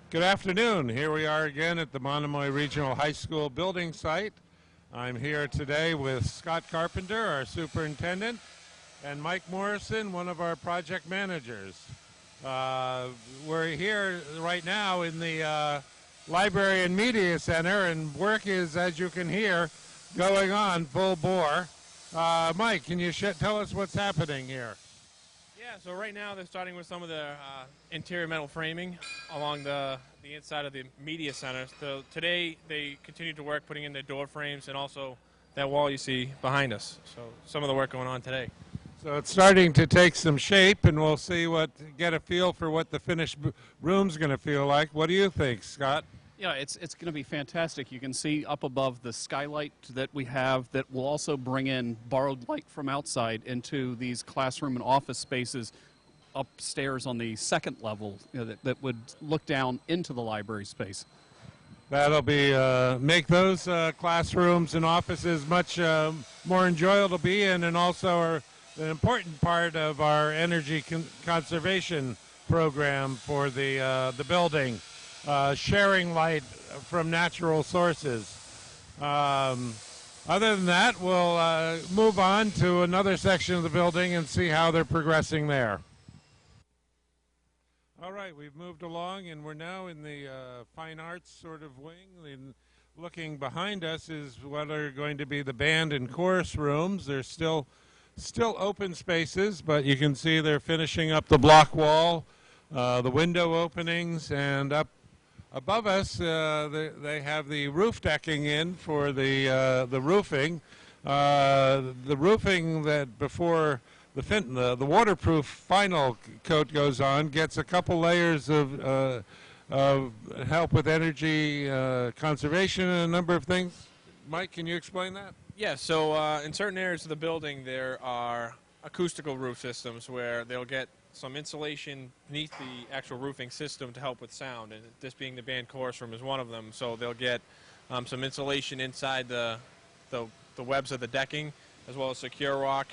Good afternoon. Here we are again at the Monomoy Regional High School building site. I'm here today with Scott Carpenter, our superintendent, and Mike Morrison, one of our project managers. We're here right now in the Library and Media Center, and work is, as you can hear, going on full bore. Mike, can you tell us what's happening here? Yeah, so right now they're starting with some of the interior metal framing along the inside of the media center. So today they continue to work putting in the door frames and also that wall you see behind us. So some of the work going on today. So it's starting to take some shape, and we'll get a feel for what the finished room's going to feel like. What do you think, Scott? Yeah, it's going to be fantastic. You can see up above the skylight that we have that will also bring in borrowed light from outside into these classroom and office spaces upstairs on the second level, that would look down into the library space. That'll be make those classrooms and offices much more enjoyable to be in, and also an important part of our energy conservation program for the building. Sharing light from natural sources. Other than that, we'll move on to another section of the building and see how they're progressing there. All right, we've moved along, and we're now in the fine arts sort of wing. And looking behind us is what are going to be the band and chorus rooms. They're still open spaces, but you can see they're finishing up the block wall, the window openings, and up above us, they have the roof decking in for the roofing. The roofing that before the waterproof final coat goes on gets a couple layers of help with energy conservation and a number of things. Mike, can you explain that? Yeah, so in certain areas of the building there are acoustical roof systems where they'll get some insulation beneath the actual roofing system to help with sound, and this being the band chorus room is one of them. So they'll get some insulation inside the webs of the decking, as well as secure rock,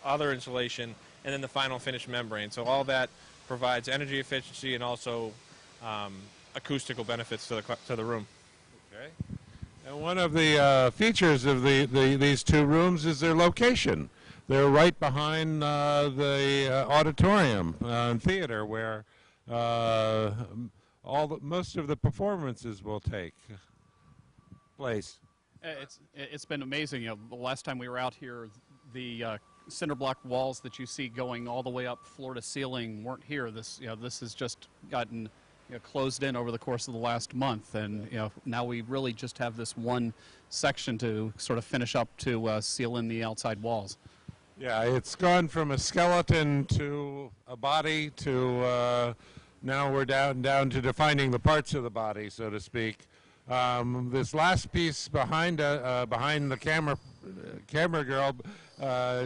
other insulation, and then the final finished membrane. So all that provides energy efficiency and also acoustical benefits to the room. Okay. And one of the features of these two rooms is their location. They're right behind the auditorium and theater where most of the performances will take place. It's been amazing. The last time we were out here, the cinder block walls that you see going all the way up floor to ceiling weren't here. This has just gotten closed in over the course of the last month, and now we really just have this one section to sort of finish up to seal in the outside walls. Yeah, it's gone from a skeleton to a body to now we're down to defining the parts of the body, so to speak. This last piece behind the camera girl,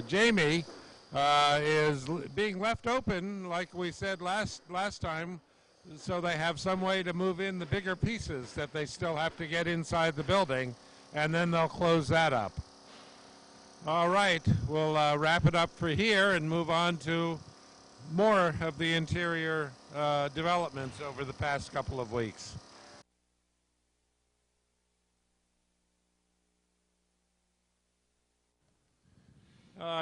Jamie, is being left open, like we said last time, so they have some way to move in the bigger pieces that they still have to get inside the building, and then they'll close that up. All right, we'll wrap it up for here and move on to more of the interior developments over the past couple of weeks.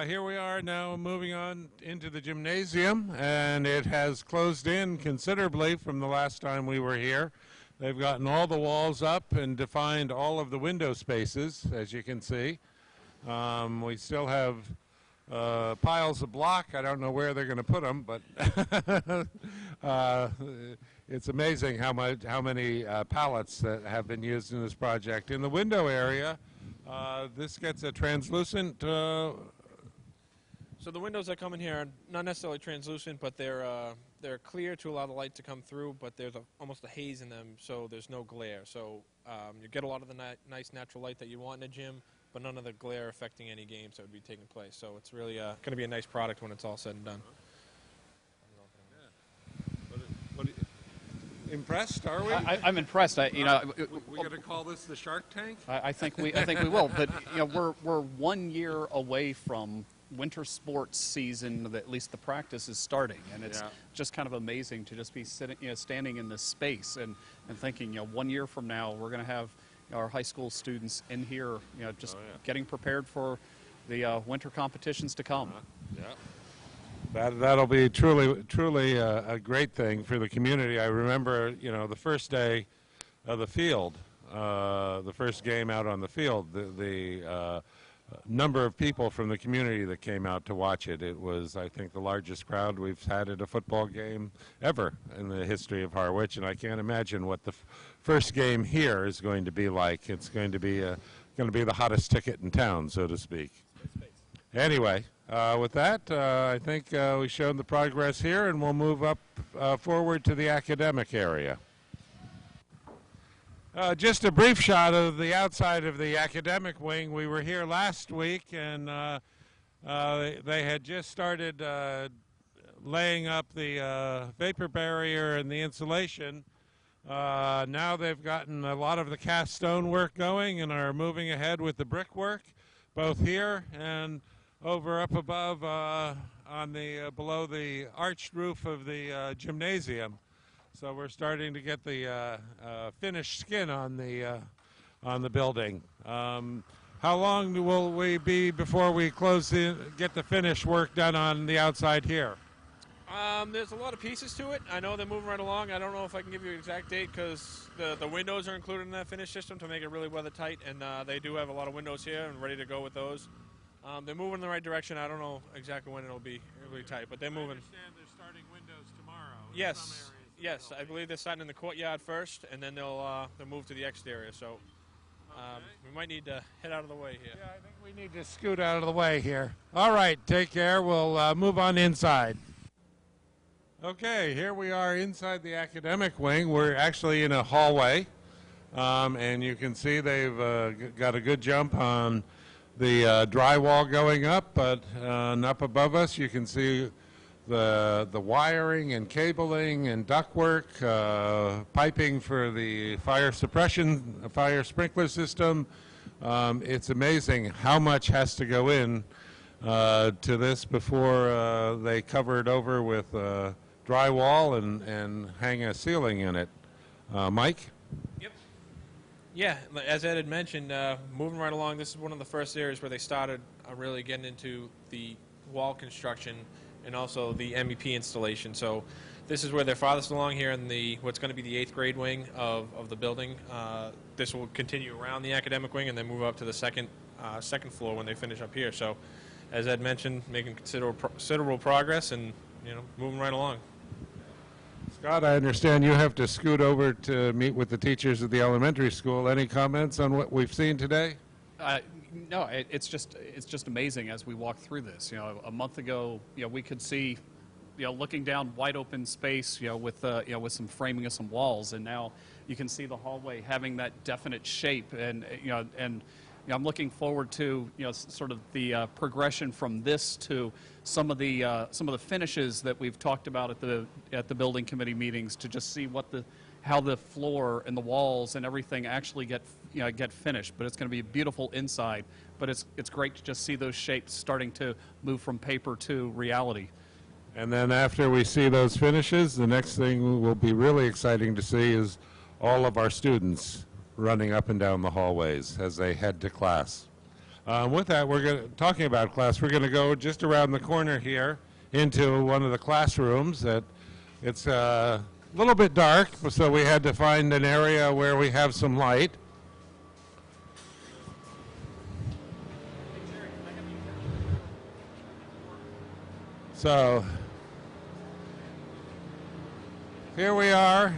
Here we are now moving on into the gymnasium, and it has closed in considerably from the last time we were here. They've gotten all the walls up and defined all of the window spaces, as you can see. We still have piles of block. I don't know where they're going to put them, but it's amazing how many pallets that have been used in this project. In the window area, this gets a translucent. So the windows that come in here are not necessarily translucent, but they're clear to allow the light to come through, but there's almost a haze in them, so there's no glare. So you get a lot of the nice natural light that you want in a gym, but none of the glare affecting any games that would be taking place. So it's really going to be a nice product when it's all said and done. Impressed, are we? I'm impressed. We going to call this the Shark Tank? I think we will. But we're 1 year away from winter sports season, at least the practice is starting, and it's Yeah. just kind of amazing to just be sitting, standing in this space and thinking, 1 year from now we're going to have our high school students in here, just getting prepared for the winter competitions to come. Yeah. That'll be truly a great thing for the community. I remember, the first day of the field, the first game out on the field, the number of people from the community that came out to watch it. It was, I think, the largest crowd we've had at a football game ever in the history of Harwich, and I can't imagine what the first game here is going to be like. It's going to be the hottest ticket in town, so to speak. Anyway, with that, I think we showed the progress here, and we'll move up forward to the academic area. Just a brief shot of the outside of the academic wing. We were here last week, and they had just started laying up the vapor barrier and the insulation. Now they've gotten a lot of the cast stone work going and are moving ahead with the brickwork, both here and over up above on the below the arched roof of the gymnasium. So we're starting to get the finished skin on the building. How long will we be before we get the finish work done on the outside here? There's a lot of pieces to it. I know they're moving right along. I don't know if I can give you an exact date because the windows are included in that finish system to make it really weather tight, and they do have a lot of windows here and ready to go with those. They're moving in the right direction. I don't know exactly when it'll be really tight, but they're moving. I understand they're starting windows tomorrow. Yes. Yes, I believe they're starting in the courtyard first, and then they'll move to the exterior. So we might need to head out of the way here. Yeah, I think we need to scoot out of the way here. All right, take care. We'll move on inside. Okay, here we are inside the academic wing. We're actually in a hallway, and you can see they've got a good jump on the drywall going up, but up above us you can see the wiring and cabling and ductwork, piping for the fire sprinkler system. It's amazing how much has to go in to this before they cover it over with drywall and hang a ceiling in it. Mike? Yep. Yeah, as Ed had mentioned, moving right along, this is one of the first areas where they started really getting into the wall construction and also the MEP installation. So this is where they're farthest along here in what's going to be the 8th grade wing of the building. This will continue around the academic wing and then move up to the second floor when they finish up here. So as Ed mentioned, making considerable progress and moving right along. Scott, I understand you have to scoot over to meet with the teachers at the elementary school. Any comments on what we've seen today? No, it's just amazing as we walk through this. A month ago, we could see, looking down wide open space, with some framing of some walls, and now you can see the hallway having that definite shape, and I'm looking forward to sort of the progression from this to some of the finishes that we've talked about at the building committee meetings, to just see how the floor and the walls and everything actually get finished. But it's going to be beautiful inside. But it's great to just see those shapes starting to move from paper to reality. And then after we see those finishes, the next thing will be really exciting to see is all of our students running up and down the hallways as they head to class. With that, talking about class, we're going to go just around the corner here into one of the classrooms. It's a little bit dark, so we had to find an area where we have some light. So here we are.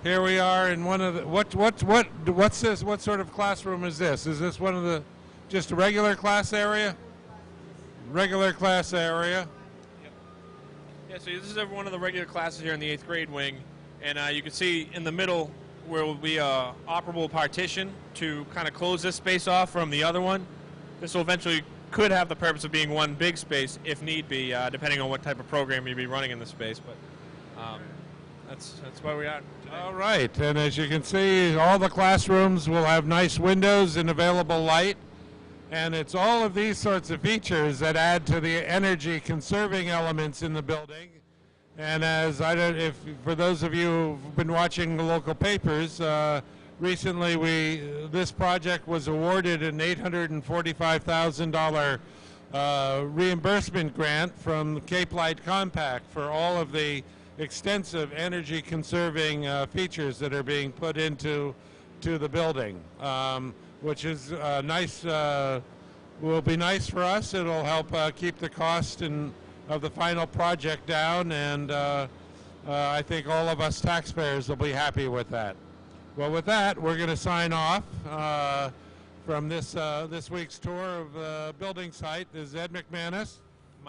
Here we are in one of the what's this? What sort of classroom is this? Is this one of just a regular class area? Regular class area. Yep. Yeah, so this is one of the regular classes here in the 8th grade wing, and you can see in the middle where will be a operable partition to kind of close this space off from the other one. This will eventually could have the purpose of being one big space if need be, depending on what type of program you'd be running in the space. But that's where we are today. All right, and as you can see, all the classrooms will have nice windows and available light. And it's all of these sorts of features that add to the energy conserving elements in the building. And as if for those of you who've been watching the local papers, recently this project was awarded an $845,000 reimbursement grant from the Cape Light Compact for all of the extensive energy conserving features that are being put into the building, which is nice. Will be nice for us. It'll help keep the cost of the final project down, and I think all of us taxpayers will be happy with that. Well, with that, we're going to sign off from this week's tour of the building site. This is Ed McManus.